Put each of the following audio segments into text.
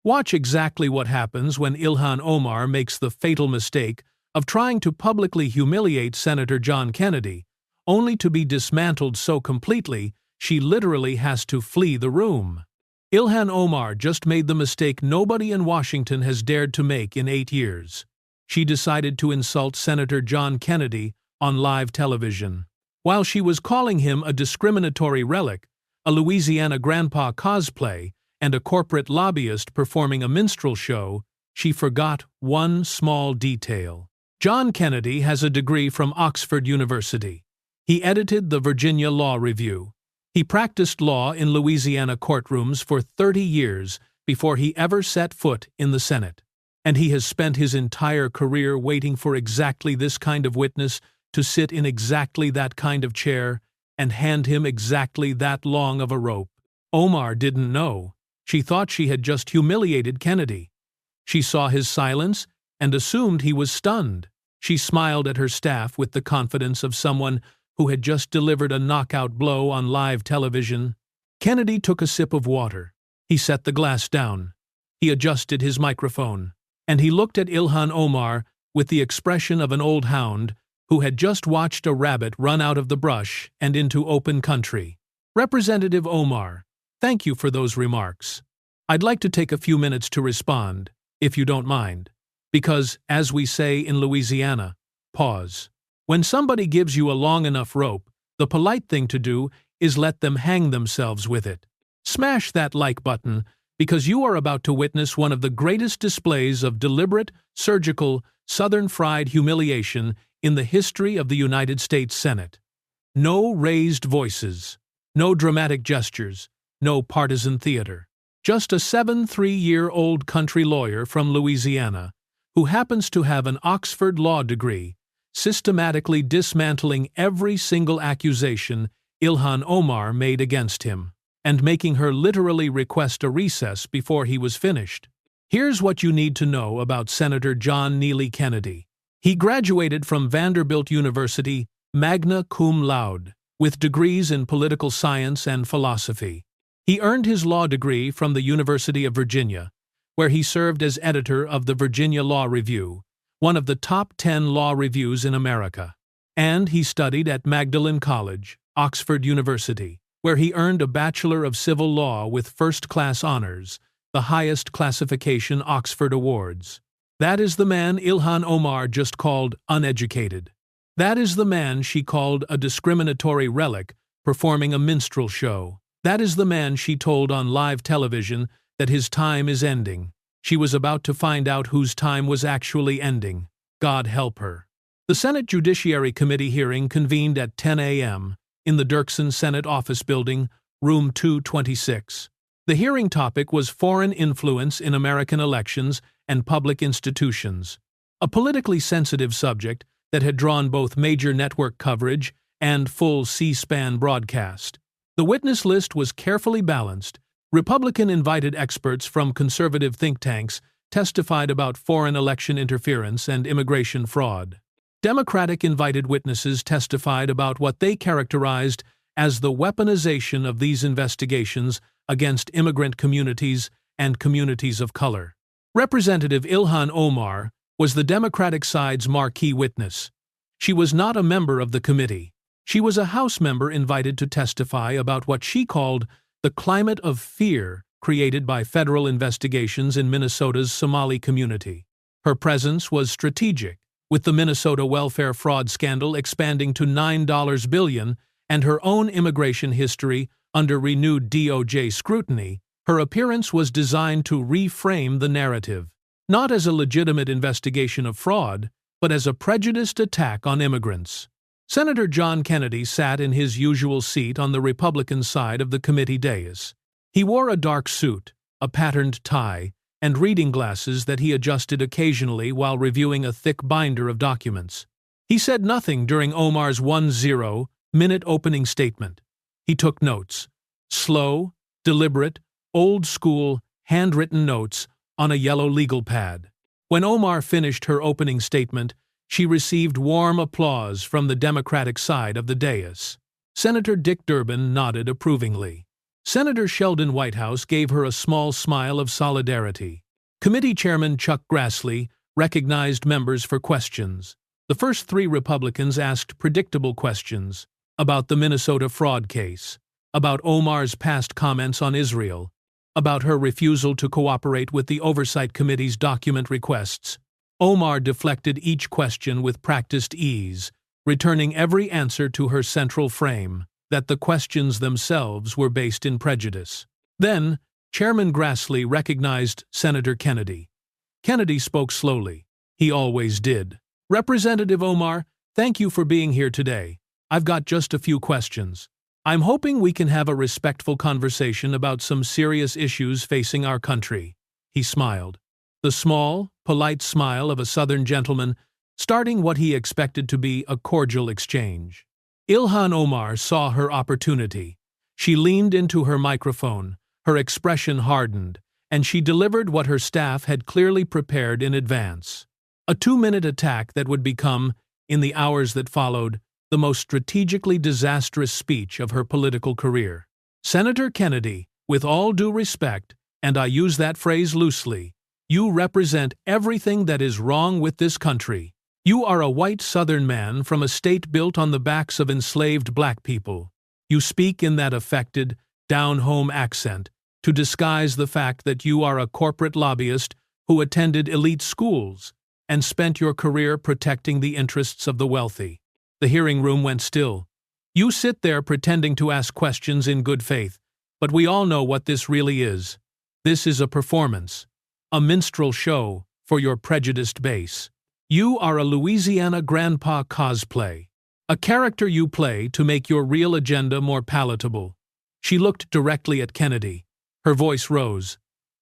Watch exactly what happens when Ilhan Omar makes the fatal mistake of trying to publicly humiliate Senator John Kennedy, only to be dismantled so completely she literally has to flee the room. Ilhan Omar just made the mistake nobody in Washington has dared to make in 8 years. She decided to insult Senator John Kennedy on live television. While she was calling him a discriminatory relic, a Louisiana grandpa cosplay, and a corporate lobbyist performing a minstrel show, she forgot one small detail. John Kennedy has a degree from Oxford University. He edited the Virginia Law Review. He practiced law in Louisiana courtrooms for 30 years before he ever set foot in the Senate. And he has spent his entire career waiting for exactly this kind of witness to sit in exactly that kind of chair and hand him exactly that long of a rope. Omar didn't know. She thought she had just humiliated Kennedy. She saw his silence and assumed he was stunned. She smiled at her staff with the confidence of someone who had just delivered a knockout blow on live television. Kennedy took a sip of water. He set the glass down. He adjusted his microphone. And he looked at Ilhan Omar with the expression of an old hound who had just watched a rabbit run out of the brush and into open country. Representative Omar, thank you for those remarks. I'd like to take a few minutes to respond, if you don't mind. Because, as we say in Louisiana, pause. When somebody gives you a long enough rope, the polite thing to do is let them hang themselves with it. Smash that like button, because you are about to witness one of the greatest displays of deliberate, surgical, southern fried humiliation in the history of the United States Senate. No raised voices, no dramatic gestures, no partisan theater. Just a 73-year-old country lawyer from Louisiana, who happens to have an Oxford law degree, systematically dismantling every single accusation Ilhan Omar made against him, and making her literally request a recess before he was finished. Here's what you need to know about Senator John Neely Kennedy. He graduated from Vanderbilt University magna cum laude, with degrees in political science and philosophy. He earned his law degree from the University of Virginia, where he served as editor of the Virginia Law Review, one of the top 10 law reviews in America. And he studied at Magdalen College, Oxford University, where he earned a Bachelor of Civil Law with first-class honors, the highest classification Oxford awards. That is the man Ilhan Omar just called uneducated. That is the man she called a discriminatory relic performing a minstrel show. That is the man she told on live television that his time is ending. She was about to find out whose time was actually ending. God help her. The Senate Judiciary Committee hearing convened at 10 a.m. in the Dirksen Senate Office Building, Room 226. The hearing topic was foreign influence in American elections and public institutions, a politically sensitive subject that had drawn both major network coverage and full C-SPAN broadcast. The witness list was carefully balanced. Republican-invited experts from conservative think tanks testified about foreign election interference and immigration fraud. Democratic-invited witnesses testified about what they characterized as the weaponization of these investigations against immigrant communities and communities of color. Representative Ilhan Omar was the Democratic side's marquee witness. She was not a member of the committee. She was a House member invited to testify about what she called the climate of fear created by federal investigations in Minnesota's Somali community. Her presence was strategic, with the Minnesota welfare fraud scandal expanding to $9 billion and her own immigration history under renewed DOJ scrutiny. Her appearance was designed to reframe the narrative, not as a legitimate investigation of fraud, but as a prejudiced attack on immigrants. Senator John Kennedy sat in his usual seat on the Republican side of the committee dais. He wore a dark suit, a patterned tie, and reading glasses that he adjusted occasionally while reviewing a thick binder of documents. He said nothing during Omar's 10-minute opening statement. He took notes. Slow, deliberate, old-school, handwritten notes on a yellow legal pad. When Omar finished her opening statement, she received warm applause from the Democratic side of the dais. Senator Dick Durbin nodded approvingly. Senator Sheldon Whitehouse gave her a small smile of solidarity. Committee Chairman Chuck Grassley recognized members for questions. The first 3 Republicans asked predictable questions about the Minnesota fraud case, about Omar's past comments on Israel, about her refusal to cooperate with the Oversight Committee's document requests. Omar deflected each question with practiced ease, returning every answer to her central frame, that the questions themselves were based in prejudice. Then, Chairman Grassley recognized Senator Kennedy. Kennedy spoke slowly. He always did. "Representative Omar, thank you for being here today. I've got just a few questions. I'm hoping we can have a respectful conversation about some serious issues facing our country." He smiled. The small, polite smile of a Southern gentleman, starting what he expected to be a cordial exchange. Ilhan Omar saw her opportunity. She leaned into her microphone, her expression hardened, and she delivered what her staff had clearly prepared in advance. A 2-minute attack that would become, in the hours that followed, the most strategically disastrous speech of her political career. "Senator Kennedy, with all due respect, and I use that phrase loosely, you represent everything that is wrong with this country. You are a white Southern man from a state built on the backs of enslaved black people. You speak in that affected, down-home accent to disguise the fact that you are a corporate lobbyist who attended elite schools and spent your career protecting the interests of the wealthy." The hearing room went still. "You sit there pretending to ask questions in good faith, but we all know what this really is. This is a performance, a minstrel show for your prejudiced base. You are a Louisiana grandpa cosplay, a character you play to make your real agenda more palatable." She looked directly at Kennedy. Her voice rose.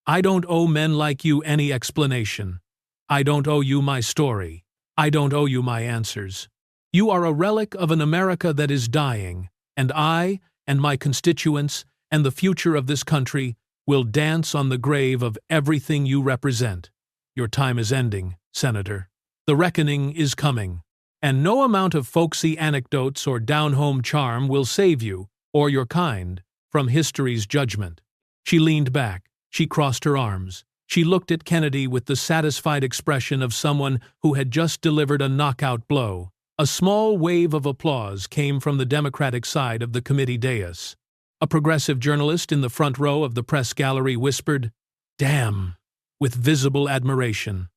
"I don't owe men like you any explanation. I don't owe you my story. I don't owe you my answers. You are a relic of an America that is dying, and I, and my constituents, and the future of this country will dance on the grave of everything you represent. Your time is ending, Senator. The reckoning is coming, and no amount of folksy anecdotes or down-home charm will save you, or your kind, from history's judgment." She leaned back. She crossed her arms. She looked at Kennedy with the satisfied expression of someone who had just delivered a knockout blow. A small wave of applause came from the Democratic side of the committee dais. A progressive journalist in the front row of the press gallery whispered, "Damn," with visible admiration.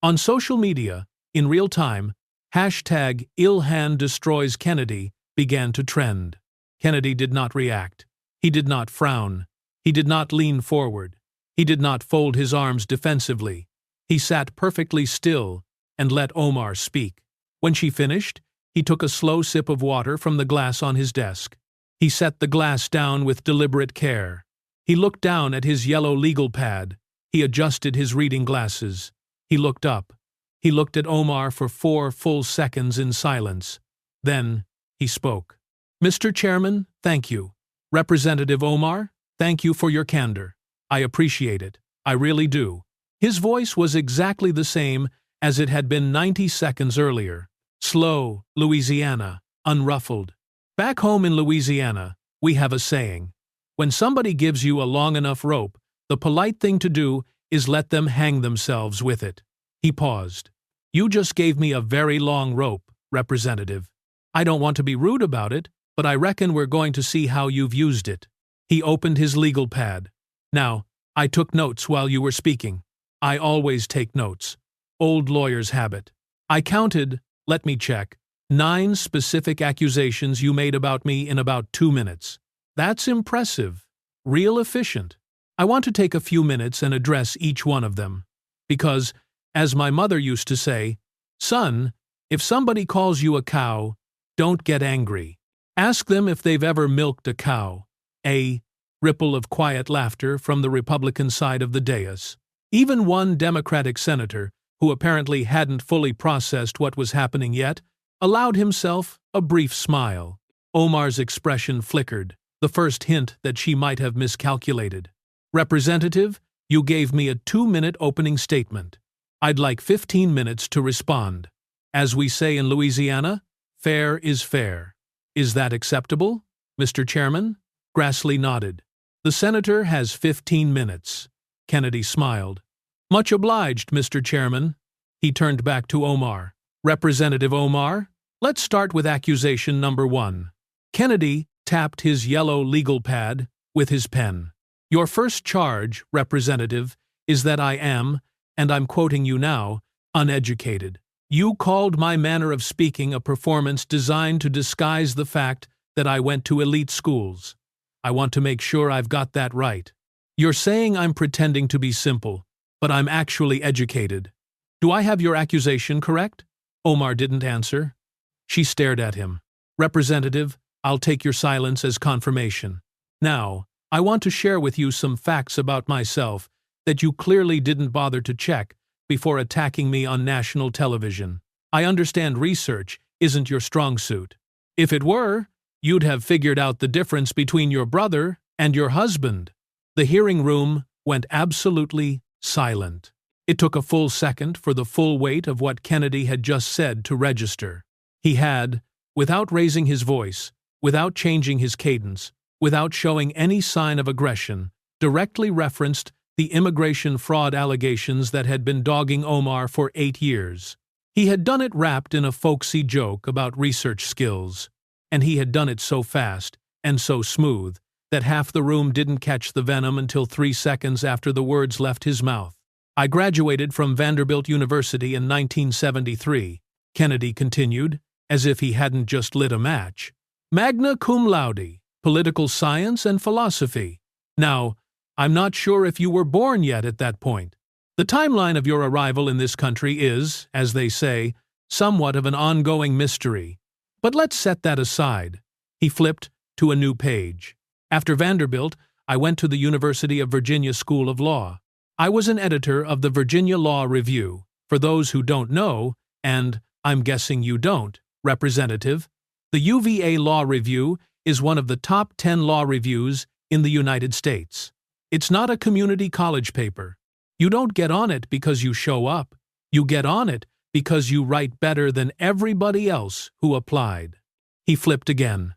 On social media, in real time, hashtag Ilhan destroys Kennedy began to trend. Kennedy did not react. He did not frown. He did not lean forward. He did not fold his arms defensively. He sat perfectly still and let Omar speak. When she finished, he took a slow sip of water from the glass on his desk. He set the glass down with deliberate care. He looked down at his yellow legal pad. He adjusted his reading glasses. He looked up. He looked at Omar for 4 full seconds in silence. Then he spoke. "Mr. Chairman, thank you. Representative Omar, thank you for your candor. I appreciate it. I really do." His voice was exactly the same as it had been 90 seconds earlier. Slow, Louisiana, unruffled. Back home in Louisiana, we have a saying. When somebody gives you a long enough rope, the polite thing to do is let them hang themselves with it. He paused. "You just gave me a very long rope, Representative. I don't want to be rude about it, but I reckon we're going to see how you've used it." He opened his legal pad. "Now, I took notes while you were speaking. I always take notes. Old lawyer's habit. I counted, let me check, 9 specific accusations you made about me in about 2 minutes. That's impressive. Real efficient. I want to take a few minutes and address each one of them. Because, as my mother used to say, son, if somebody calls you a cow, don't get angry. Ask them if they've ever milked a cow." A ripple of quiet laughter from the Republican side of the dais. Even one Democratic senator, who apparently hadn't fully processed what was happening yet, allowed himself a brief smile. Omar's expression flickered, the first hint that she might have miscalculated. "Representative, you gave me a 2-minute opening statement. I'd like 15 minutes to respond. As we say in Louisiana, fair is fair. Is that acceptable, Mr. Chairman?" Grassley nodded. The senator has 15 minutes. Kennedy smiled. Much obliged, Mr. Chairman. He turned back to Omar. Representative Omar, let's start with accusation number 1. Kennedy tapped his yellow legal pad with his pen. Your first charge, Representative, is that I am, and I'm quoting you now, uneducated. You called my manner of speaking a performance designed to disguise the fact that I went to elite schools. I want to make sure I've got that right. You're saying I'm pretending to be simple, but I'm actually educated. Do I have your accusation correct? Omar didn't answer. She stared at him. Representative, I'll take your silence as confirmation. Now, I want to share with you some facts about myself that you clearly didn't bother to check before attacking me on national television. I understand research isn't your strong suit. If it were, you'd have figured out the difference between your brother and your husband. The hearing room went absolutely silent. It took a full second for the full weight of what Kennedy had just said to register. He had, without raising his voice, without changing his cadence, without showing any sign of aggression, directly referenced the immigration fraud allegations that had been dogging Omar for 8 years. He had done it wrapped in a folksy joke about research skills, and he had done it so fast and so smooth that half the room didn't catch the venom until 3 seconds after the words left his mouth. I graduated from Vanderbilt University in 1973, Kennedy continued, as if he hadn't just lit a match. Magna cum laude, political science and philosophy. Now, I'm not sure if you were born yet at that point. The timeline of your arrival in this country is, as they say, somewhat of an ongoing mystery. But let's set that aside. He flipped to a new page. After Vanderbilt, I went to the University of Virginia School of Law. I was an editor of the Virginia Law Review. For those who don't know, and I'm guessing you don't, Representative, the UVA Law Review is one of the top 10 law reviews in the United States. It's not a community college paper. You don't get on it because you show up. You get on it because you write better than everybody else who applied. He flipped again.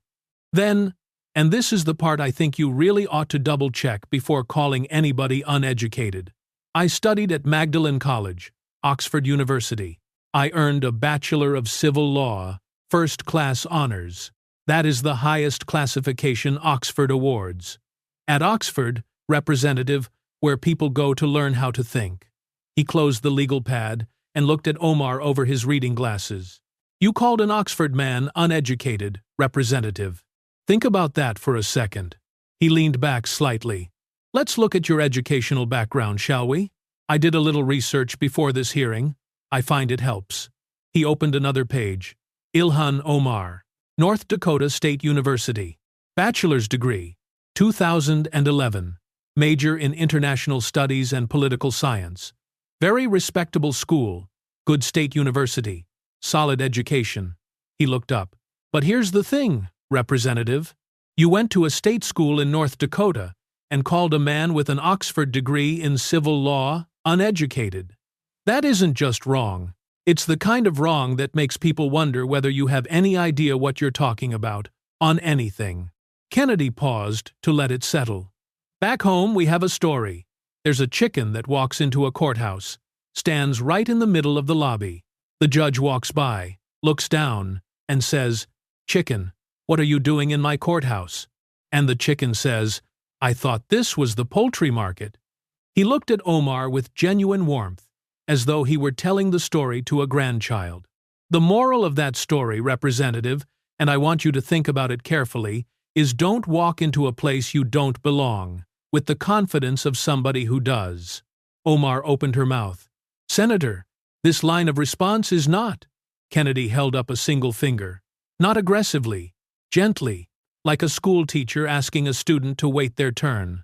Then, and this is the part I think you really ought to double-check before calling anybody uneducated. I studied at Magdalen College, Oxford University. I earned a Bachelor of Civil Law, first-class honors. That is the highest classification Oxford awards. At Oxford, Representative, where people go to learn how to think. He closed the legal pad and looked at Omar over his reading glasses. You called an Oxford man uneducated, Representative. Think about that for a second. He leaned back slightly. Let's look at your educational background, shall we? I did a little research before this hearing. I find it helps. He opened another page. Ilhan Omar, North Dakota State University. Bachelor's degree, 2011. Major in International Studies and Political Science. Very respectable school. Good state university. Solid education. He looked up. But here's the thing, Representative. You went to a state school in North Dakota and called a man with an Oxford degree in civil law uneducated. That isn't just wrong. It's the kind of wrong that makes people wonder whether you have any idea what you're talking about, on anything. Kennedy paused to let it settle. Back home, we have a story. There's a chicken that walks into a courthouse, stands right in the middle of the lobby. The judge walks by, looks down, and says, "Chicken, what are you doing in my courthouse?" And the chicken says, "I thought this was the poultry market." He looked at Omar with genuine warmth, as though he were telling the story to a grandchild. The moral of that story, Representative, and I want you to think about it carefully, is don't walk into a place you don't belong, with the confidence of somebody who does. Omar opened her mouth. Senator, this line of response is not. Kennedy held up a single finger. Not aggressively, gently, like a school teacher asking a student to wait their turn.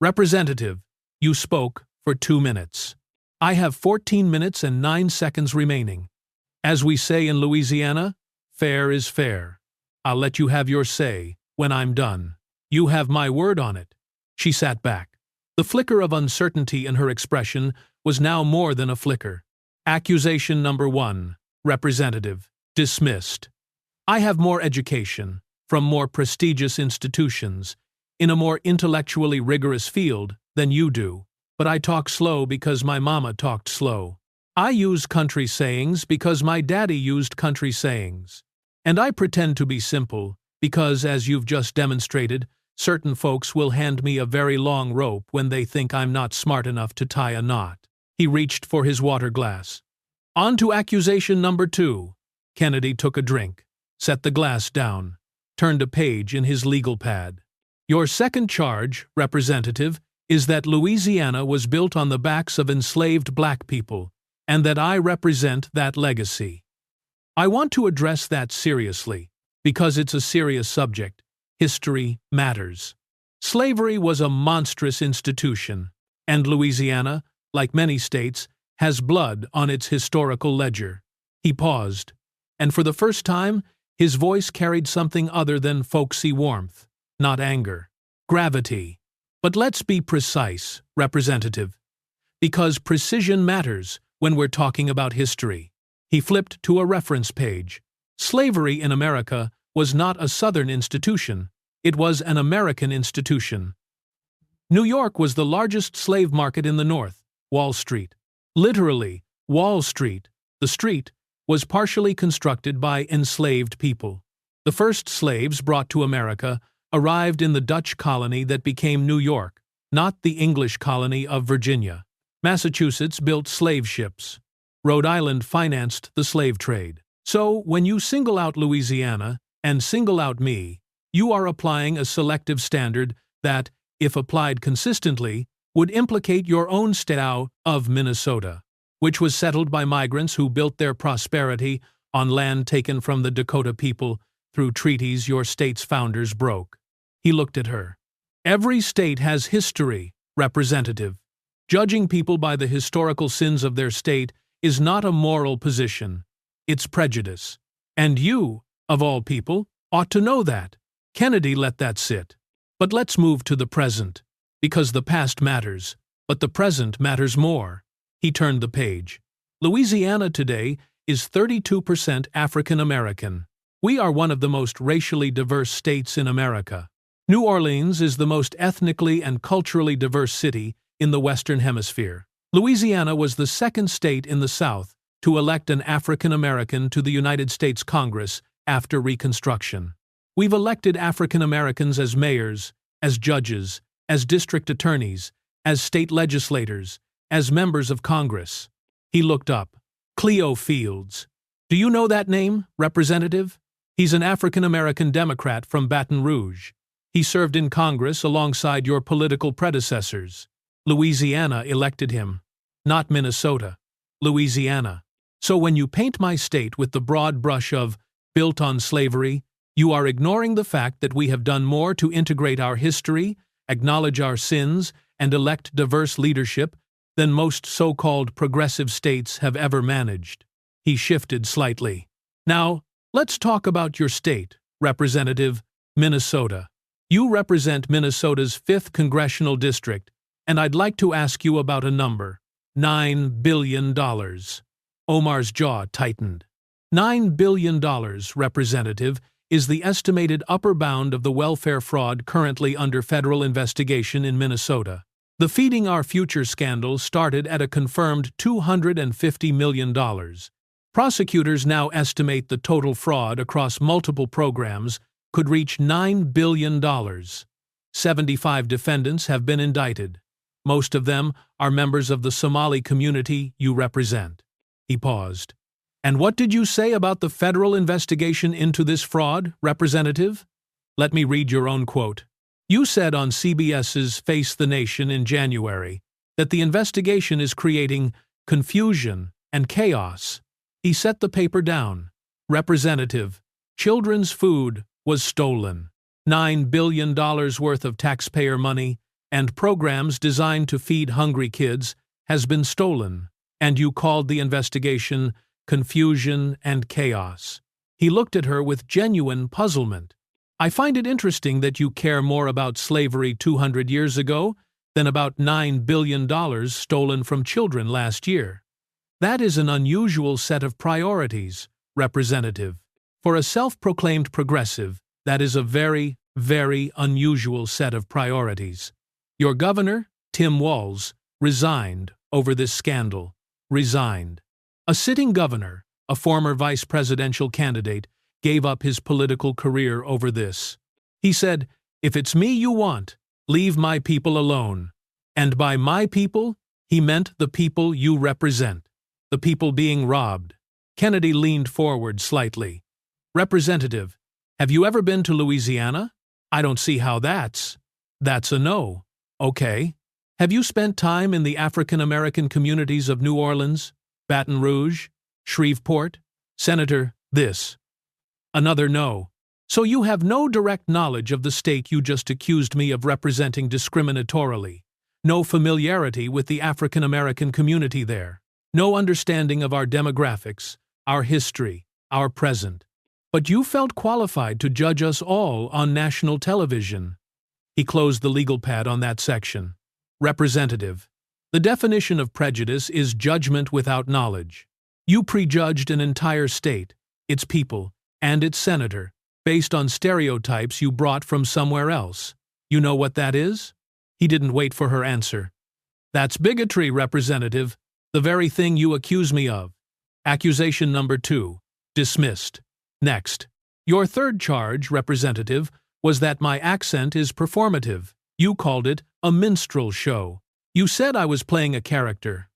Representative, you spoke for 2 minutes. I have 14 minutes and 9 seconds remaining. As we say in Louisiana, fair is fair. I'll let you have your say when I'm done. You have my word on it. She sat back. The flicker of uncertainty in her expression was now more than a flicker. Accusation number 1, Representative, dismissed. I have more education, from more prestigious institutions, in a more intellectually rigorous field than you do, but I talk slow because my mama talked slow. I use country sayings because my daddy used country sayings. And I pretend to be simple because, as you've just demonstrated, certain folks will hand me a very long rope when they think I'm not smart enough to tie a knot. He reached for his water glass. On to accusation number 2. Kennedy took a drink, set the glass down, turned a page in his legal pad. Your second charge, Representative, is that Louisiana was built on the backs of enslaved black people, and that I represent that legacy. I want to address that seriously, because it's a serious subject. History matters. Slavery was a monstrous institution, and Louisiana, like many states, has blood on its historical ledger. He paused, and for the first time, his voice carried something other than folksy warmth, not anger, gravity. But let's be precise, Representative, because precision matters when we're talking about history. He flipped to a reference page. Slavery in America was not a Southern institution. It was an American institution. New York was the largest slave market in the North, Wall Street. Literally, Wall Street, the street, was partially constructed by enslaved people. The first slaves brought to America arrived in the Dutch colony that became New York, not the English colony of Virginia. Massachusetts built slave ships. Rhode Island financed the slave trade. So, when you single out Louisiana and single out me, you are applying a selective standard that, if applied consistently, would implicate your own state of Minnesota, which was settled by migrants who built their prosperity on land taken from the Dakota people through treaties your state's founders broke. He looked at her. Every state has history, Representative. Judging people by the historical sins of their state is not a moral position. It's prejudice. And you, of all people, ought to know that. Kennedy let that sit. But let's move to the present, because the past matters, but the present matters more. He turned the page. Louisiana today is 32% African American. We are one of the most racially diverse states in America. New Orleans is the most ethnically and culturally diverse city in the Western Hemisphere. Louisiana was the second state in the South to elect an African American to the United States Congress after Reconstruction. We've elected African Americans as mayors, as judges, as district attorneys, as state legislators, as members of Congress. He looked up. Cleo Fields. Do you know that name, Representative? He's an African American Democrat from Baton Rouge. He served in Congress alongside your political predecessors. Louisiana elected him, not Minnesota. Louisiana. So when you paint my state with the broad brush of built on slavery, you are ignoring the fact that we have done more to integrate our history, acknowledge our sins, and elect diverse leadership than most so-called progressive states have ever managed. He shifted slightly. Now, let's talk about your state, Representative, Minnesota. You represent Minnesota's 5th congressional district, and I'd like to ask you about a number. $9 billion. Omar's jaw tightened. $9 billion, Representative, is the estimated upper bound of the welfare fraud currently under federal investigation in Minnesota. The Feeding Our Future scandal started at a confirmed $250 million. Prosecutors now estimate the total fraud across multiple programs could reach $9 billion. 75 defendants have been indicted. Most of them are members of the Somali community you represent. He paused. And what did you say about the federal investigation into this fraud, Representative? Let me read your own quote. You said on CBS's Face the Nation in January that the investigation is creating confusion and chaos. He set the paper down. Representative, children's food was stolen. $9 billion worth of taxpayer money and programs designed to feed hungry kids has been stolen, and you called the investigation confusion and chaos. He looked at her with genuine puzzlement. I find it interesting that you care more about slavery 200 years ago than about $9 billion stolen from children last year. That is an unusual set of priorities, Representative. For a self-proclaimed progressive, that is a very, Very unusual set of priorities. Your governor, Tim Walz, resigned over this scandal. Resigned. A sitting governor, a former vice presidential candidate, gave up his political career over this. He said, "If it's me you want, leave my people alone." And by my people, he meant the people you represent, the people being robbed. Kennedy leaned forward slightly. "Representative, have you ever been to Louisiana? I don't see how that's a no. Okay. Have you spent time in the African American communities of New Orleans, Baton Rouge, Shreveport? Senator, this." Another no. "So you have no direct knowledge of the state you just accused me of representing discriminatorily. No familiarity with the African American community there. No understanding of our demographics, our history, our present. But you felt qualified to judge us all on national television." He closed the legal pad on that section. Representative, the definition of prejudice is judgment without knowledge. You prejudged an entire state, its people, and its senator, based on stereotypes you brought from somewhere else. You know what that is? He didn't wait for her answer. "That's bigotry, Representative, the very thing you accuse me of." Accusation number 2, dismissed. Next. Your third charge, Representative, was that my accent is performative. You called it a minstrel show. You said I was playing a character.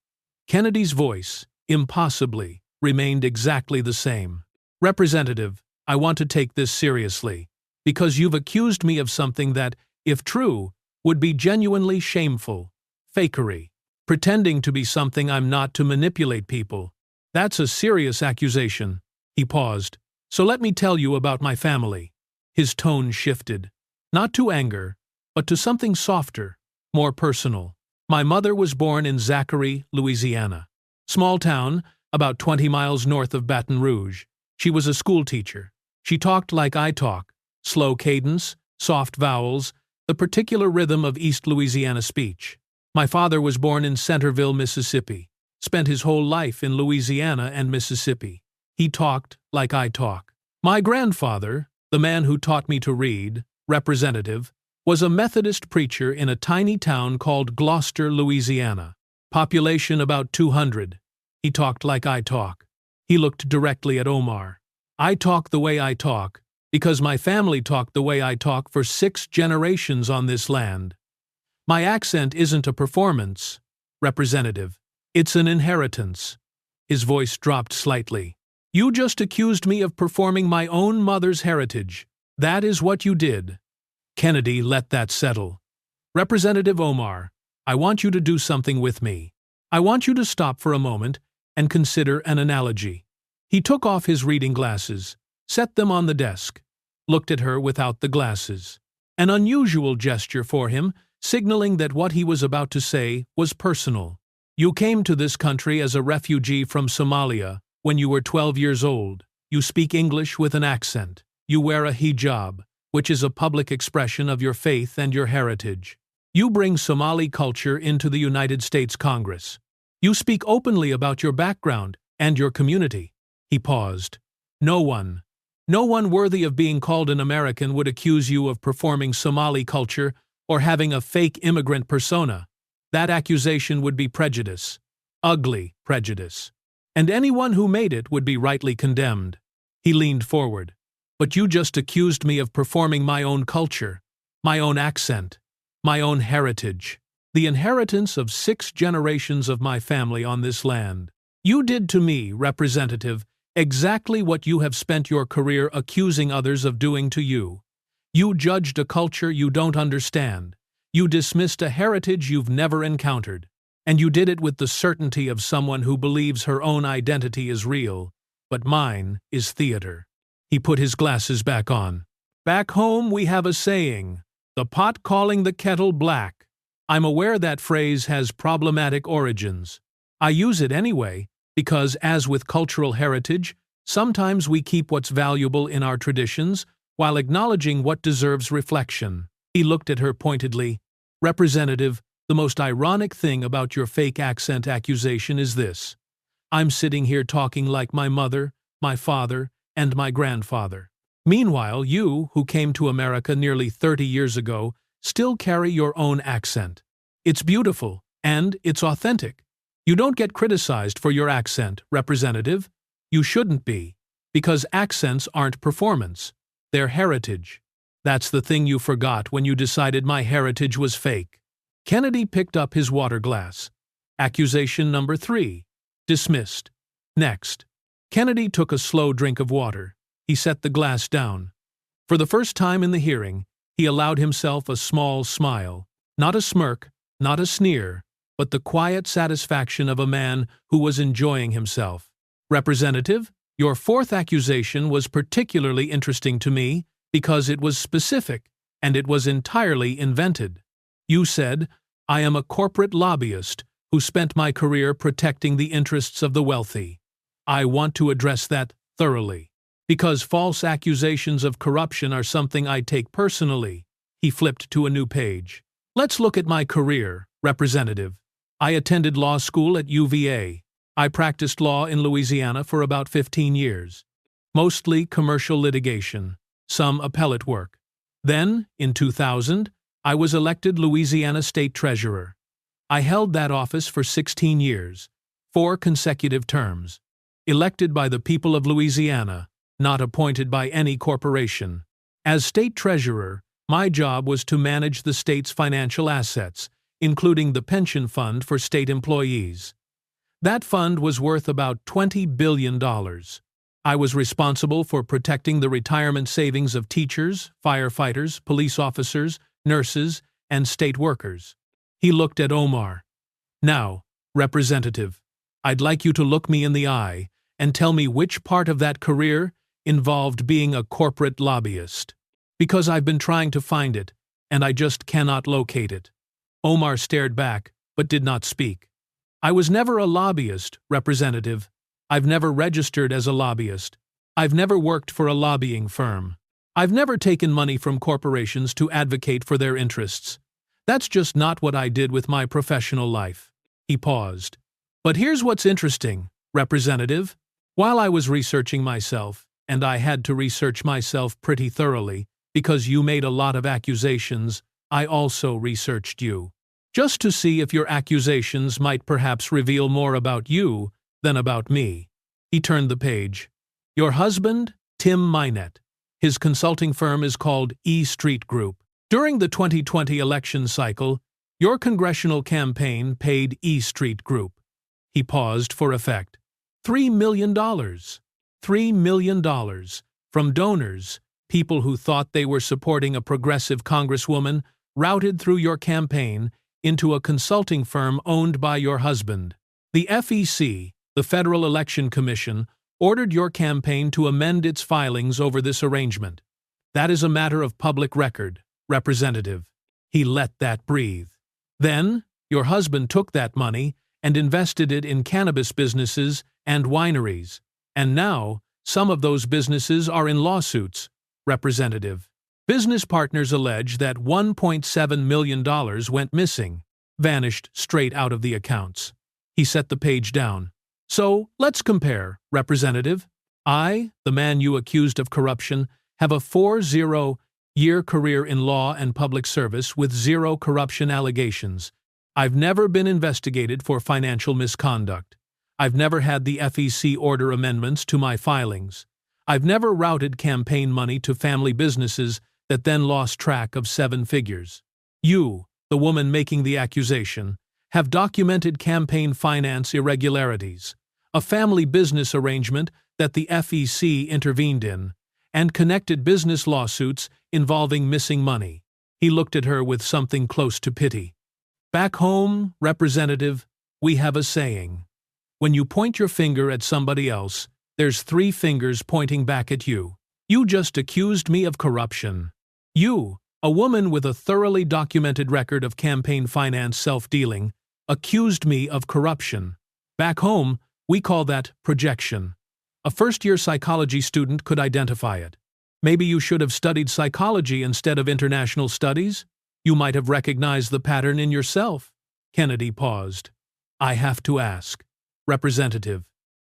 Kennedy's voice, impossibly, remained exactly the same. "Representative, I want to take this seriously, because you've accused me of something that, if true, would be genuinely shameful. Fakery. Pretending to be something I'm not to manipulate people. That's a serious accusation." He paused. "So let me tell you about my family." His tone shifted. Not to anger, but to something softer, more personal. "My mother was born in Zachary, Louisiana. Small town, about 20 miles north of Baton Rouge. She was a schoolteacher. She talked like I talk. Slow cadence, soft vowels, the particular rhythm of East Louisiana speech. My father was born in Centerville, Mississippi. Spent his whole life in Louisiana and Mississippi. He talked like I talk. My grandfather, the man who taught me to read, Representative, was a Methodist preacher in a tiny town called Gloucester, Louisiana. Population about 200. He talked like I talk." He looked directly at Omar. "I talk the way I talk because my family talked the way I talk for 6 generations on this land. My accent isn't a performance, Representative. It's an inheritance." His voice dropped slightly. "You just accused me of performing my own mother's heritage. That is what you did." Kennedy let that settle. "Representative Omar, I want you to do something with me. I want you to stop for a moment and consider an analogy." He took off his reading glasses, set them on the desk, looked at her without the glasses. An unusual gesture for him, signaling that what he was about to say was personal. "You came to this country as a refugee from Somalia when you were 12 years old. You speak English with an accent. You wear a hijab, which is a public expression of your faith and your heritage. You bring Somali culture into the United States Congress. You speak openly about your background and your community." He paused. No one worthy of being called an American would accuse you of performing Somali culture or having a fake immigrant persona. That accusation would be prejudice. Ugly prejudice. And anyone who made it would be rightly condemned. He leaned forward. "But you just accused me of performing my own culture, my own accent, my own heritage, the inheritance of 6 generations of my family on this land. You did to me, Representative, exactly what you have spent your career accusing others of doing to you. You judged a culture you don't understand. You dismissed a heritage you've never encountered. And you did it with the certainty of someone who believes her own identity is real, but mine is theater." He put his glasses back on. "Back home we have a saying, the pot calling the kettle black. I'm aware that phrase has problematic origins. I use it anyway, because as with cultural heritage, sometimes we keep what's valuable in our traditions while acknowledging what deserves reflection." He looked at her pointedly. "Representative, the most ironic thing about your fake accent accusation is this. I'm sitting here talking like my mother, my father, and my grandfather. Meanwhile, you, who came to America nearly 30 years ago, still carry your own accent. It's beautiful, and it's authentic. You don't get criticized for your accent, Representative. You shouldn't be, because accents aren't performance. They're heritage. That's the thing you forgot when you decided my heritage was fake. Kennedy picked up his water glass. Accusation number 3. Dismissed. Next. Kennedy took a slow drink of water. He set the glass down. For the first time in the hearing, he allowed himself a small smile. Not a smirk, not a sneer, but the quiet satisfaction of a man who was enjoying himself. Representative, your 4th accusation was particularly interesting to me because it was specific and it was entirely invented. You said, "I am a corporate lobbyist who spent my career protecting the interests of the wealthy." I want to address that thoroughly, because false accusations of corruption are something I take personally. He flipped to a new page. Let's look at my career, Representative. I attended law school at UVA. I practiced law in Louisiana for about 15 years. Mostly commercial litigation, some appellate work. Then, in 2000, I was elected Louisiana State Treasurer. I held that office for 16 years, 4 consecutive terms. Elected by the people of Louisiana, not appointed by any corporation. As state treasurer, my job was to manage the state's financial assets, including the pension fund for state employees. That fund was worth about $20 billion. I was responsible for protecting the retirement savings of teachers, firefighters, police officers, nurses, and state workers. He looked at Omar. Now, Representative, I'd like you to look me in the eye and tell me which part of that career involved being a corporate lobbyist. Because I've been trying to find it, and I just cannot locate it. Omar stared back, but did not speak. I was never a lobbyist, Representative. I've never registered as a lobbyist. I've never worked for a lobbying firm. I've never taken money from corporations to advocate for their interests. That's just not what I did with my professional life. He paused. But here's what's interesting, Representative. While I was researching myself, and I had to research myself pretty thoroughly, because you made a lot of accusations, I also researched you. Just to see if your accusations might perhaps reveal more about you than about me. He turned the page. Your husband, Tim Minette. His consulting firm is called E Street Group. During the 2020 election cycle, your congressional campaign paid E Street Group. He paused for effect. $3 million. $3 million. From donors, people who thought they were supporting a progressive congresswoman, routed through your campaign into a consulting firm owned by your husband. The FEC, the Federal Election Commission, ordered your campaign to amend its filings over this arrangement. That is a matter of public record, Representative. He let that breathe. Then, your husband took that money and invested it in cannabis businesses and wineries. And now, some of those businesses are in lawsuits, Representative. Business partners allege that $1.7 million went missing, vanished straight out of the accounts. He set the page down. So, let's compare, Representative. I, the man you accused of corruption, have a 40-year career in law and public service with 0 corruption allegations. I've never been investigated for financial misconduct. I've never had the FEC order amendments to my filings. I've never routed campaign money to family businesses that then lost track of 7 figures. You, the woman making the accusation, have documented campaign finance irregularities, a family business arrangement that the FEC intervened in, and connected business lawsuits involving missing money. He looked at her with something close to pity. Back home, Representative, we have a saying. When you point your finger at somebody else, there's 3 fingers pointing back at you. You just accused me of corruption. You, a woman with a thoroughly documented record of campaign finance self-dealing, accused me of corruption. Back home, we call that projection. A first-year psychology student could identify it. Maybe you should have studied psychology instead of international studies? You might have recognized the pattern in yourself. Kennedy paused. I have to ask. Representative,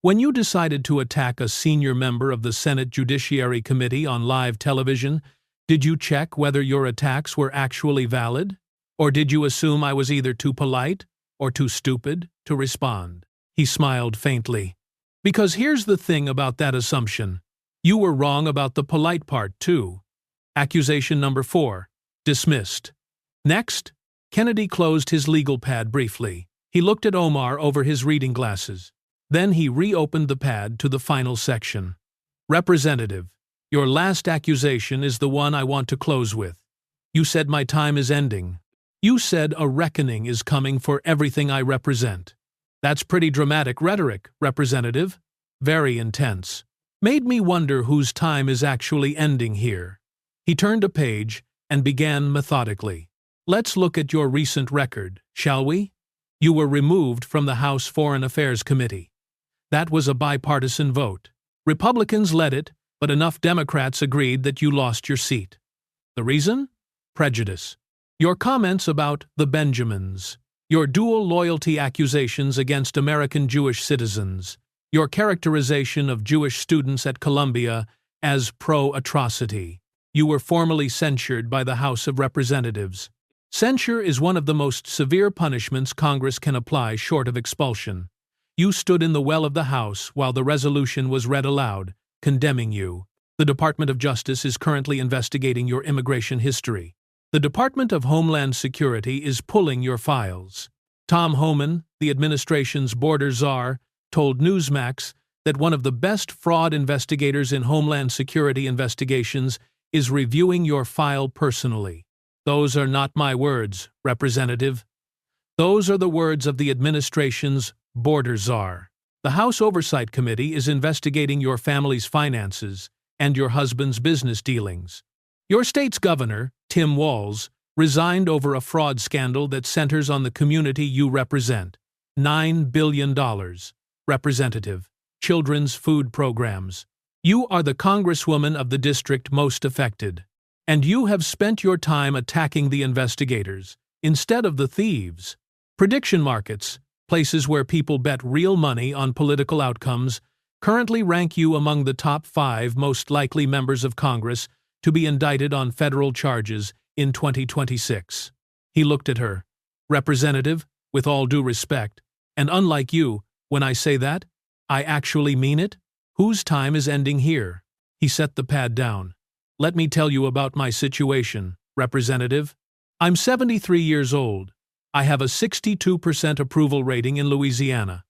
When you decided to attack a senior member of the Senate Judiciary Committee on live television, did you check whether your attacks were actually valid? Or did you assume I was either too polite or too stupid to respond? He smiled faintly. Because here's the thing about that assumption. You were wrong about the polite part, too. Accusation number 4. Dismissed. Next, Kennedy closed his legal pad briefly. He looked at Omar over his reading glasses. Then he reopened the pad to the final section. Representative, your last accusation is the one I want to close with. You said my time is ending. You said a reckoning is coming for everything I represent. That's pretty dramatic rhetoric, Representative. Very intense. Made me wonder whose time is actually ending here. He turned a page and began methodically. Let's look at your recent record, shall we? You were removed from the House Foreign Affairs Committee. That was a bipartisan vote. Republicans led it, but enough Democrats agreed that you lost your seat. The reason? Prejudice. Your comments about the Benjamins. Your dual loyalty accusations against American Jewish citizens. Your characterization of Jewish students at Columbia as pro-atrocity. You were formally censured by the House of Representatives. Censure is one of the most severe punishments Congress can apply short of expulsion. You stood in the well of the House while the resolution was read aloud, condemning you. The Department of Justice is currently investigating your immigration history. The Department of Homeland Security is pulling your files. Tom Homan, the administration's border czar, told Newsmax that one of the best fraud investigators in Homeland Security investigations is reviewing your file personally. Those are not my words, Representative. Those are the words of the administration's border czar. The House Oversight Committee is investigating your family's finances and your husband's business dealings. Your state's governor, Tim Walz, resigned over a fraud scandal that centers on the community you represent. $9 billion. Representative. Children's food programs. You are the congresswoman of the district most affected. And you have spent your time attacking the investigators, instead of the thieves. Prediction markets, places where people bet real money on political outcomes, currently rank you among the top 5 most likely members of Congress to be indicted on federal charges in 2026. He looked at her. Representative, with all due respect, and unlike you, when I say that, I actually mean it, whose time is ending here? He set the pad down. Let me tell you about my situation, Representative. I'm 73 years old. I have a 62% approval rating in Louisiana.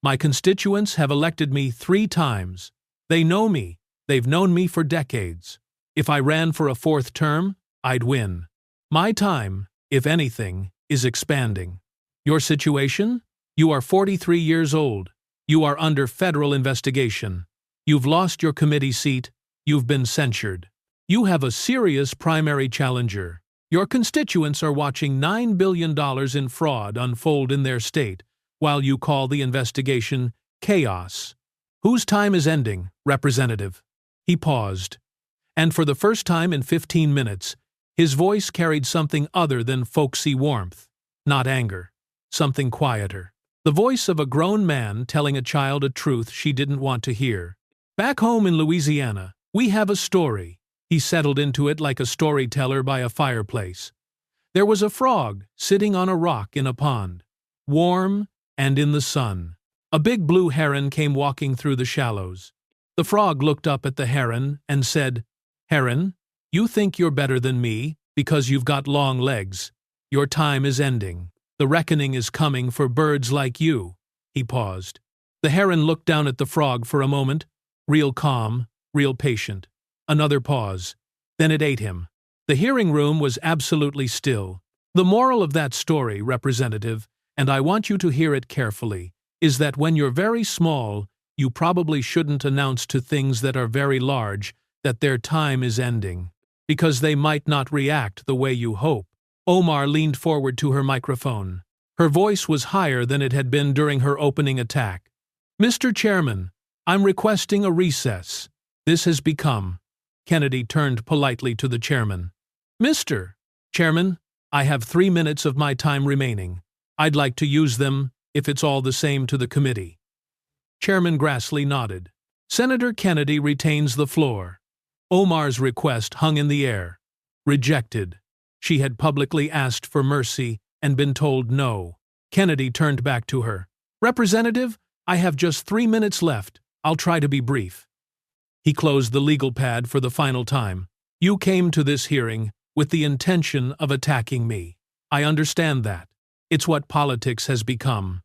My constituents have elected me 3 times. They know me. They've known me for decades. If I ran for a 4th term, I'd win. My time, if anything, is expanding. Your situation? You are 43 years old. You are under federal investigation. You've lost your committee seat. You've been censured. You have a serious primary challenger. Your constituents are watching $9 billion in fraud unfold in their state, while you call the investigation chaos. Whose time is ending, Representative? He paused. And for the first time in 15 minutes, his voice carried something other than folksy warmth, not anger, something quieter. The voice of a grown man telling a child a truth she didn't want to hear. Back home in Louisiana, we have a story. He settled into it like a storyteller by a fireplace. There was a frog sitting on a rock in a pond, warm and in the sun. A big blue heron came walking through the shallows. The frog looked up at the heron and said, "Heron, you think you're better than me because you've got long legs. Your time is ending. The reckoning is coming for birds like you." He paused. The heron looked down at the frog for a moment, real calm, real patient. Another pause. Then it ate him. The hearing room was absolutely still. The moral of that story, Representative, and I want you to hear it carefully, is that when you're very small, you probably shouldn't announce to things that are very large that their time is ending, because they might not react the way you hope. Omar leaned forward to her microphone. Her voice was higher than it had been during her opening attack. "Mr. Chairman, I'm requesting a recess. This has become..." Kennedy turned politely to the chairman. "Mr. Chairman, I have 3 minutes of my time remaining. I'd like to use them, if it's all the same to the committee." Chairman Grassley nodded. Senator Kennedy retains the floor. Omar's request hung in the air. Rejected. She had publicly asked for mercy and been told no. Kennedy turned back to her. Representative, I have just 3 minutes left. I'll try to be brief. He closed the legal pad for the final time. You came to this hearing with the intention of attacking me. I understand that. It's what politics has become.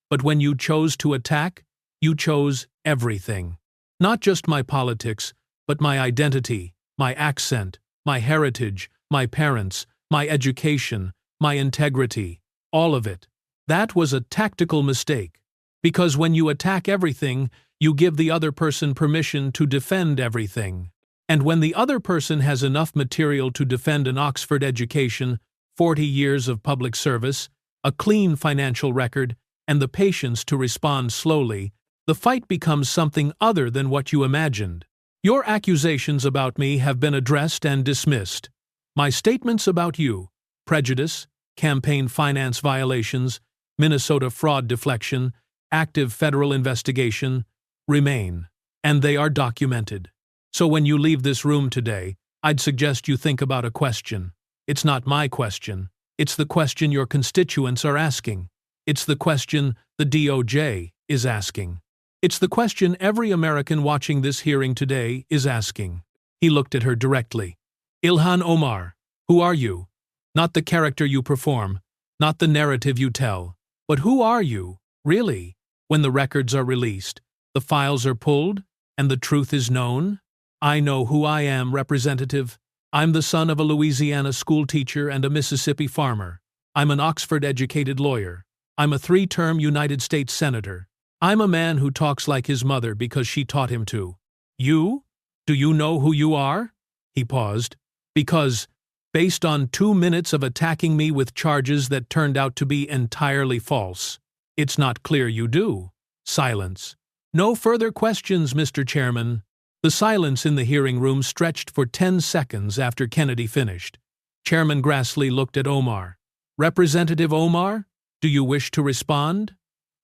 But when you chose to attack, you chose everything. Not just my politics, but my identity, my accent, my heritage, my parents, my education, my integrity, all of it. That was a tactical mistake. Because when you attack everything, you give the other person permission to defend everything. And when the other person has enough material to defend an Oxford education, 40 years of public service, a clean financial record, and the patience to respond slowly, the fight becomes something other than what you imagined. Your accusations about me have been addressed and dismissed. My statements about you, prejudice, campaign finance violations, Minnesota fraud deflection, active federal investigation, remain, and they are documented. So when you leave this room today, I'd suggest you think about a question. It's not my question. It's the question your constituents are asking. It's the question the DOJ is asking. It's the question every American watching this hearing today is asking. He looked at her directly. Ilhan Omar, who are you? Not the character you perform, not the narrative you tell, but who are you, really, when the records are released, the files are pulled, and the truth is known? I know who I am, Representative. I'm the son of a Louisiana schoolteacher and a Mississippi farmer. I'm an Oxford-educated lawyer. I'm a 3-term United States Senator. I'm a man who talks like his mother because she taught him to. You? Do you know who you are? He paused. Because, based on 2 minutes of attacking me with charges that turned out to be entirely false, it's not clear you do. Silence. No further questions, Mr. Chairman. The silence in the hearing room stretched for 10 seconds after Kennedy finished. Chairman Grassley looked at Omar. Representative Omar, do you wish to respond?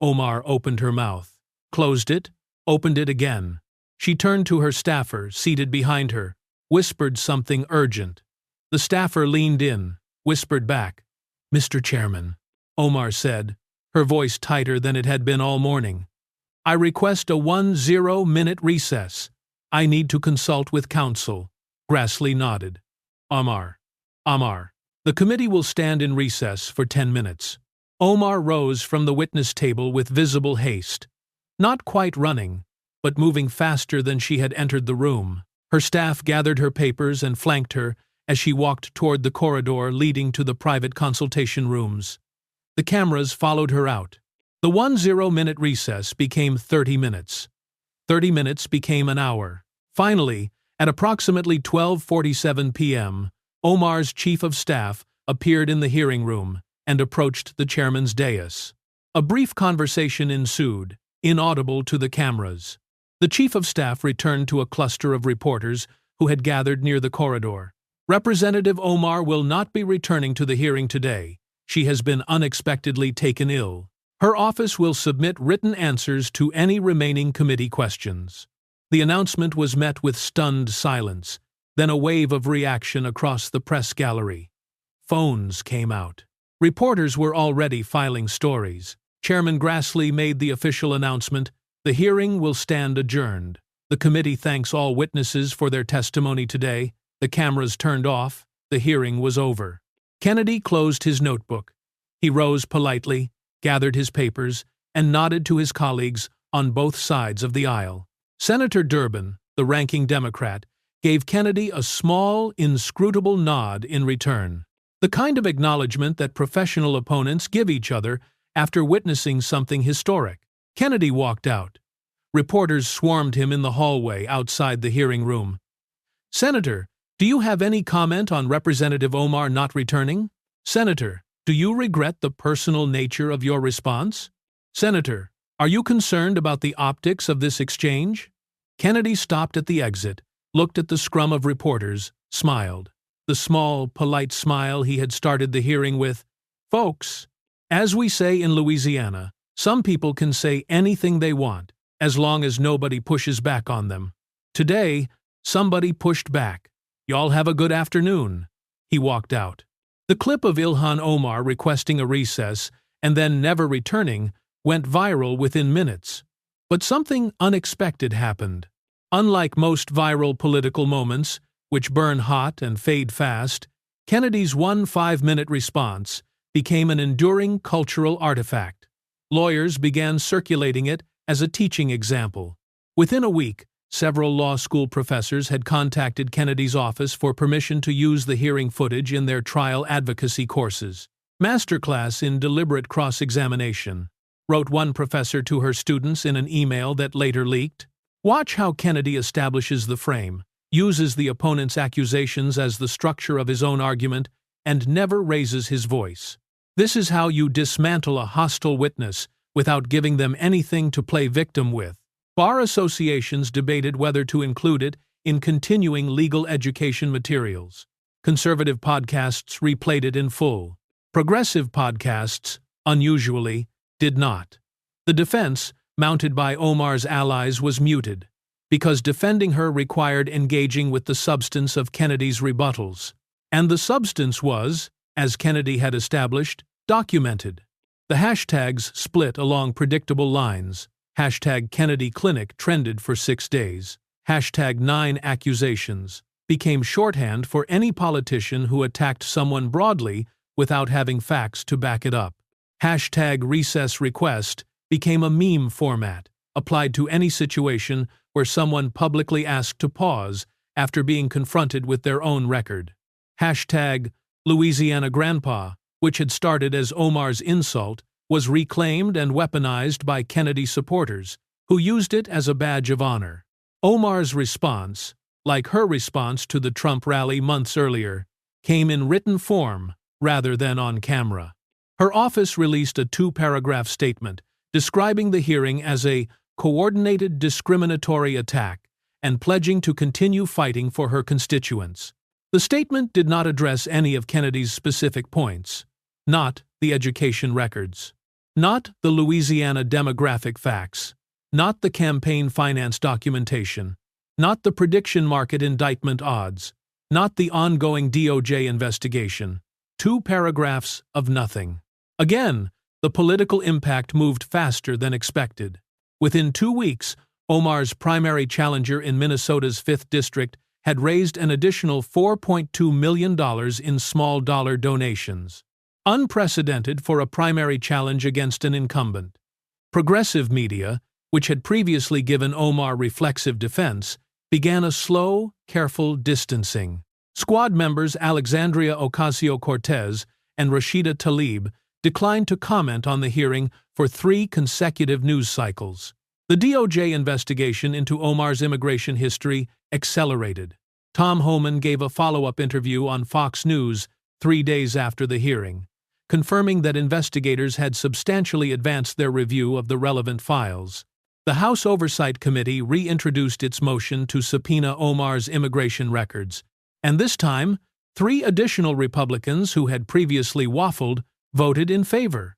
Omar opened her mouth, closed it, opened it again. She turned to her staffer, seated behind her, whispered something urgent. The staffer leaned in, whispered back. Mr. Chairman, Omar said, her voice tighter than it had been all morning. I request a 10-minute recess. I need to consult with counsel. Grassley nodded. Omar. The committee will stand in recess for 10 minutes. Omar rose from the witness table with visible haste. Not quite running, but moving faster than she had entered the room. Her staff gathered her papers and flanked her as she walked toward the corridor leading to the private consultation rooms. The cameras followed her out. The 10-minute recess became 30 minutes. 30 minutes became an hour. Finally, at approximately 12:47 p.m., Omar's chief of staff appeared in the hearing room and approached the chairman's dais. A brief conversation ensued, inaudible to the cameras. The chief of staff returned to a cluster of reporters who had gathered near the corridor. Representative Omar will not be returning to the hearing today. She has been unexpectedly taken ill. Her office will submit written answers to any remaining committee questions. The announcement was met with stunned silence, then a wave of reaction across the press gallery. Phones came out. Reporters were already filing stories. Chairman Grassley made the official announcement, the hearing will stand adjourned. The committee thanks all witnesses for their testimony today. The cameras turned off. The hearing was over. Kennedy closed his notebook. He rose politely, gathered his papers, and nodded to his colleagues on both sides of the aisle. Senator Durbin, the ranking Democrat, gave Kennedy a small, inscrutable nod in return. The kind of acknowledgement that professional opponents give each other after witnessing something historic. Kennedy walked out. Reporters swarmed him in the hallway outside the hearing room. Senator, do you have any comment on Representative Omar not returning? Senator, do you regret the personal nature of your response? Senator, are you concerned about the optics of this exchange? Kennedy stopped at the exit, looked at the scrum of reporters, smiled. The small, polite smile he had started the hearing with. Folks, as we say in Louisiana, some people can say anything they want, as long as nobody pushes back on them. Today, somebody pushed back. Y'all have a good afternoon. He walked out. The clip of Ilhan Omar requesting a recess and then never returning went viral within minutes. But something unexpected happened. Unlike most viral political moments, which burn hot and fade fast, Kennedy's 5-minute response became an enduring cultural artifact. Lawyers began circulating it as a teaching example. Within a week, several law school professors had contacted Kennedy's office for permission to use the hearing footage in their trial advocacy courses. Masterclass in deliberate cross-examination, wrote one professor to her students in an email that later leaked. Watch how Kennedy establishes the frame, uses the opponent's accusations as the structure of his own argument, and never raises his voice. This is how you dismantle a hostile witness without giving them anything to play victim with. Bar associations debated whether to include it in continuing legal education materials. Conservative podcasts replayed it in full. Progressive podcasts, unusually, did not. The defense, mounted by Omar's allies, was muted, because defending her required engaging with the substance of Kennedy's rebuttals. And the substance was, as Kennedy had established, documented. The hashtags split along predictable lines. Hashtag Kennedy Clinic trended for 6 days. Hashtag 9 accusations became shorthand for any politician who attacked someone broadly without having facts to back it up. Hashtag recess request became a meme format, applied to any situation where someone publicly asked to pause after being confronted with their own record. Hashtag Louisiana Grandpa, which had started as Omar's insult, was reclaimed and weaponized by Kennedy supporters, who used it as a badge of honor. Omar's response, like her response to the Trump rally months earlier, came in written form rather than on camera. Her office released a 2-paragraph statement describing the hearing as a coordinated discriminatory attack and pledging to continue fighting for her constituents. The statement did not address any of Kennedy's specific points, not the education records, not the Louisiana demographic facts, not the campaign finance documentation, not the prediction market indictment odds, not the ongoing DOJ investigation. 2 paragraphs of nothing. Again, the political impact moved faster than expected. Within 2 weeks, Omar's primary challenger in Minnesota's 5th District had raised an additional $4.2 million in small-dollar donations. Unprecedented for a primary challenge against an incumbent. Progressive media, which had previously given Omar reflexive defense, began a slow, careful distancing. Squad members Alexandria Ocasio-Cortez and Rashida Tlaib declined to comment on the hearing for 3 consecutive news cycles. The DOJ investigation into Omar's immigration history accelerated. Tom Homan gave a follow-up interview on Fox News 3 days after the hearing, confirming that investigators had substantially advanced their review of the relevant files. The House Oversight Committee reintroduced its motion to subpoena Omar's immigration records, and this time, 3 additional Republicans who had previously waffled voted in favor.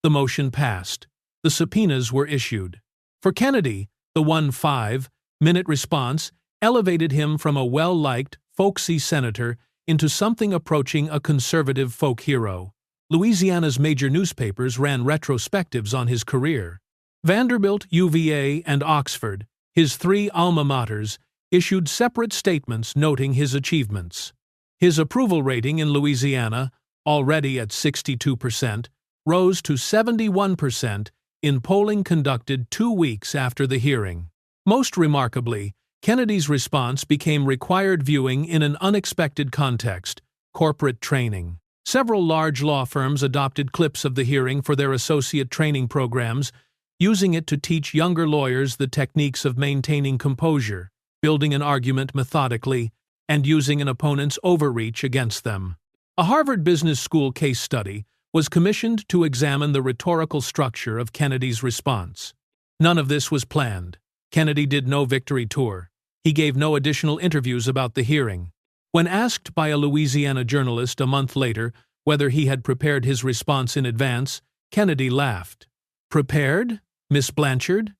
The motion passed. The subpoenas were issued. For Kennedy, the 5-minute response elevated him from a well-liked, folksy senator into something approaching a conservative folk hero. Louisiana's major newspapers ran retrospectives on his career. Vanderbilt, UVA, and Oxford, his 3 alma maters, issued separate statements noting his achievements. His approval rating in Louisiana, already at 62%, rose to 71% in polling conducted 2 weeks after the hearing. Most remarkably, Kennedy's response became required viewing in an unexpected context: corporate training. Several large law firms adopted clips of the hearing for their associate training programs, using it to teach younger lawyers the techniques of maintaining composure, building an argument methodically, and using an opponent's overreach against them. A Harvard Business School case study was commissioned to examine the rhetorical structure of Kennedy's response. None of this was planned. Kennedy did no victory tour. He gave no additional interviews about the hearing. When asked by a Louisiana journalist a month later whether he had prepared his response in advance, Kennedy laughed. "Prepared, Miss Blanchard?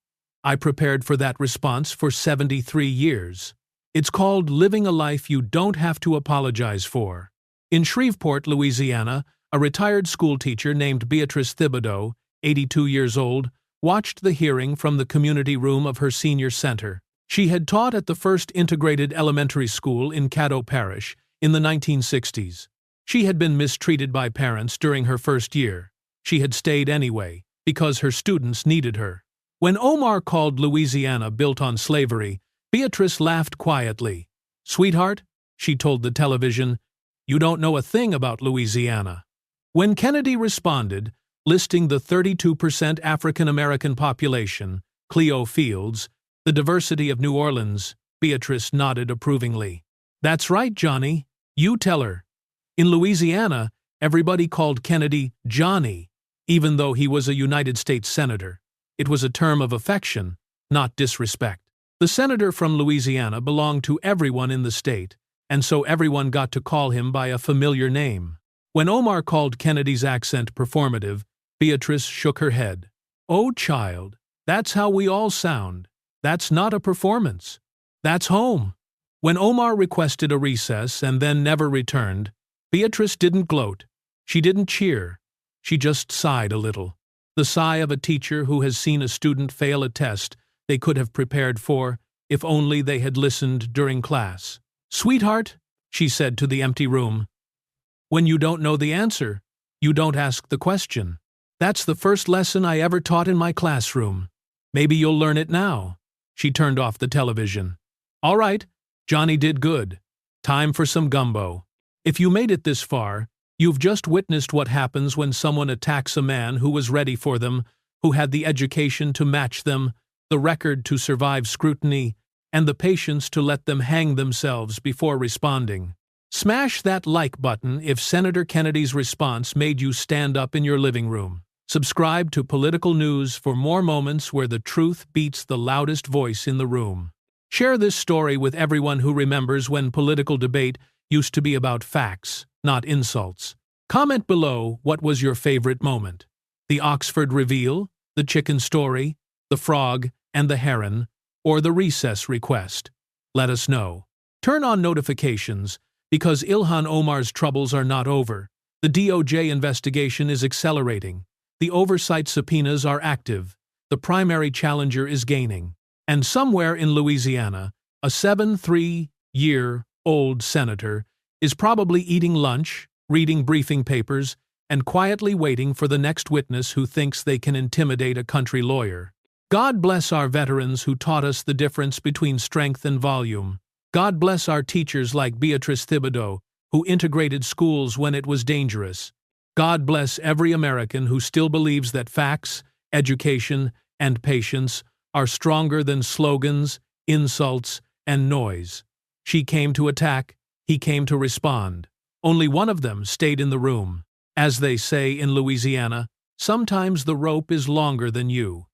I prepared for that response for 73 years. It's called living a life you don't have to apologize for. In Shreveport, Louisiana, a retired schoolteacher named Beatrice Thibodeau, 82 years old, watched the hearing from the community room of her senior center. She had taught at the first integrated elementary school in Caddo Parish in the 1960s. She had been mistreated by parents during her first year. She had stayed anyway, because her students needed her. When Omar called Louisiana built on slavery, Beatrice laughed quietly. "Sweetheart," she told the television, "you don't know a thing about Louisiana." When Kennedy responded, listing the 32% African American population, Cleo Fields, the diversity of New Orleans, Beatrice nodded approvingly. "That's right, Johnny. You tell her." In Louisiana, everybody called Kennedy Johnny, even though he was a United States Senator. It was a term of affection, not disrespect. The senator from Louisiana belonged to everyone in the state, and so everyone got to call him by a familiar name. When Omar called Kennedy's accent performative, Beatrice shook her head. "Oh, child, that's how we all sound. That's not a performance. That's home." When Omar requested a recess and then never returned, Beatrice didn't gloat. She didn't cheer. She just sighed a little. The sigh of a teacher who has seen a student fail a test they could have prepared for if only they had listened during class. "Sweetheart," she said to the empty room, "when you don't know the answer, you don't ask the question. That's the first lesson I ever taught in my classroom. Maybe you'll learn it now." She turned off the television. "All right, Johnny did good. Time for some gumbo." If you made it this far, you've just witnessed what happens when someone attacks a man who was ready for them, who had the education to match them, the record to survive scrutiny, and the patience to let them hang themselves before responding. Smash that like button if Senator Kennedy's response made you stand up in your living room. Subscribe to Political News for more moments where the truth beats the loudest voice in the room. Share this story with everyone who remembers when political debate used to be about facts, not insults. Comment below what was your favorite moment. The Oxford reveal, the chicken story, the frog and the heron, or the recess request. Let us know. Turn on notifications, because Ilhan Omar's troubles are not over. The DOJ investigation is accelerating. The oversight subpoenas are active. The primary challenger is gaining. And somewhere in Louisiana, a 73-year-old senator is probably eating lunch, reading briefing papers, and quietly waiting for the next witness who thinks they can intimidate a country lawyer. God bless our veterans who taught us the difference between strength and volume. God bless our teachers like Beatrice Thibodeau, who integrated schools when it was dangerous. God bless every American who still believes that facts, education, and patience are stronger than slogans, insults, and noise. She came to attack, he came to respond. Only one of them stayed in the room. As they say in Louisiana, sometimes the rope is longer than you.